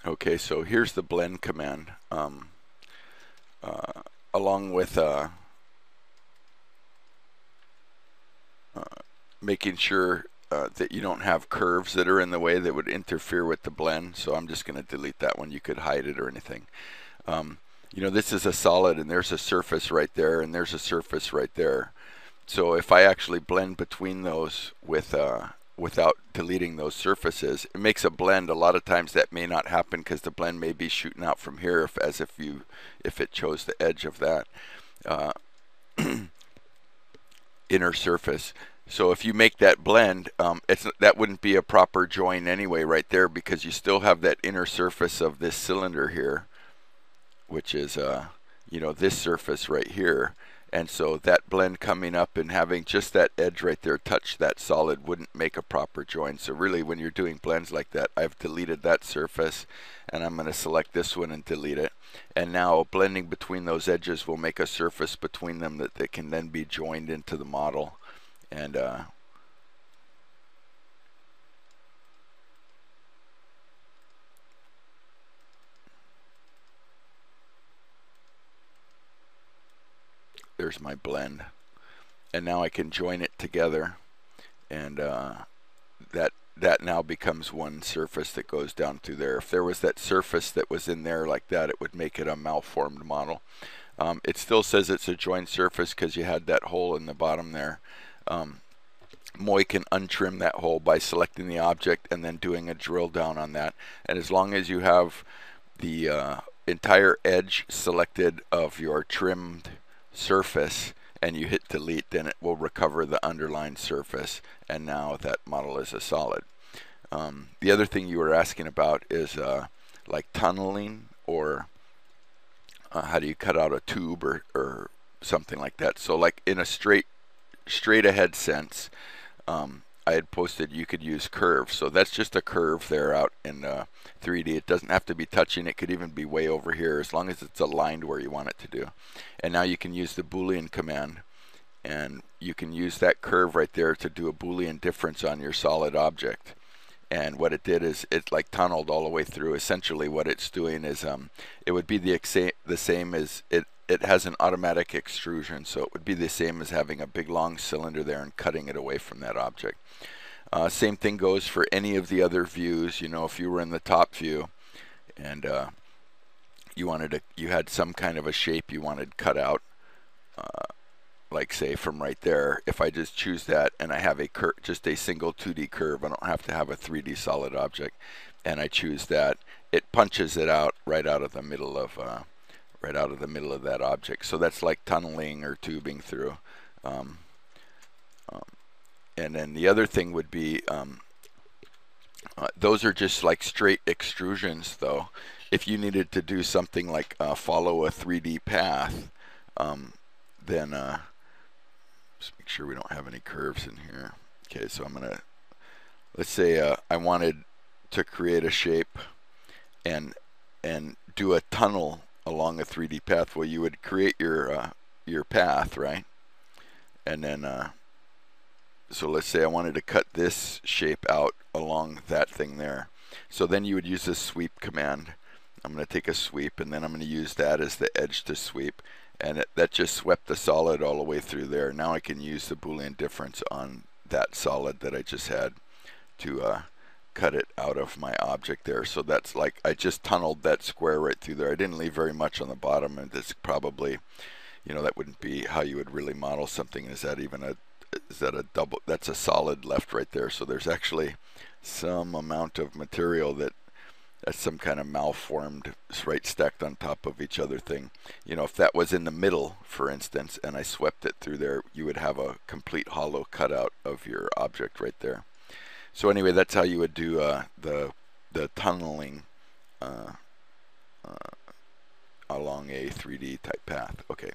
Okay, so here's the blend command, along with making sure that you don't have curves that are in the way that would interfere with the blend. So I'm just going to delete that one. You could hide it or anything. You know, this is a solid, and there's a surface right there, and there's a surface right there. So if I actually blend between those with without deleting those surfaces, it makes a blend. A lot of times that may not happen because the blend may be shooting out from here, if it chose the edge of that inner surface. So if you make that blend, that wouldn't be a proper join anyway right there, because you still have that inner surface of this cylinder here, which is you know, this surface right here. And so that blend coming up and having just that edge right there touch that solid wouldn't make a proper join. So really, when you're doing blends like that, I've deleted that surface, and I'm going to select this one and delete it. And now blending between those edges will make a surface between them that can then be joined into the model. And there's my blend. And now I can join it together, and that now becomes one surface that goes down through there. If there was that surface that was in there like that, it would make it a malformed model. It still says it's a joined surface because you had that hole in the bottom there. Moy can untrim that hole by selecting the object and then doing a drill down on that. And as long as you have the entire edge selected of your trimmed surface and you hit delete, then it will recover the underlined surface, and now that model is a solid. The other thing you were asking about is like tunneling, or how do you cut out a tube or something like that. So like in a straight ahead sense, I had posted you could use curves. So that's just a curve there out in 3D. It doesn't have to be touching. It could even be way over here, as long as it's aligned where you want it to do. And now you can use the boolean command, and you can use that curve right there to do a boolean difference on your solid object. And what it did is it like tunneled all the way through. Essentially what it's doing is it would be the same as it has an automatic extrusion, so it would be the same as having a big long cylinder there and cutting it away from that object. Same thing goes for any of the other views. You know, if you were in the top view and you had some kind of a shape you wanted cut out, like say from right there, if I just choose that and I have just a single 2D curve, I don't have to have a 3D solid object, and I choose that, it punches it out right out of the middle of that object. So that's like tunneling or tubing through. And then the other thing would be, those are just like straight extrusions though. If you needed to do something like follow a 3D path, then just make sure we don't have any curves in here. Okay, so let's say I wanted to create a shape and do a tunnel along a 3D path. Well, you would create your path, right? And then so let's say I wanted to cut this shape out along that thing there. So then you would use this sweep command. I'm going to take a sweep, and then I'm going to use that as the edge to sweep, and that just swept the solid all the way through there. Now I can use the boolean difference on that solid that I just had to cut it out of my object there. So that's like I just tunneled that square right through there. I didn't leave very much on the bottom, and that's probably, you know, that wouldn't be how you would really model something. Is that a double? That's a solid left right there. So there's actually some amount of material that's some kind of malformed, right, stacked on top of each other thing. You know, if that was in the middle, for instance, and I swept it through there, you would have a complete hollow cutout of your object right there. So anyway, that's how you would do the tunneling along a 3D type path. Okay.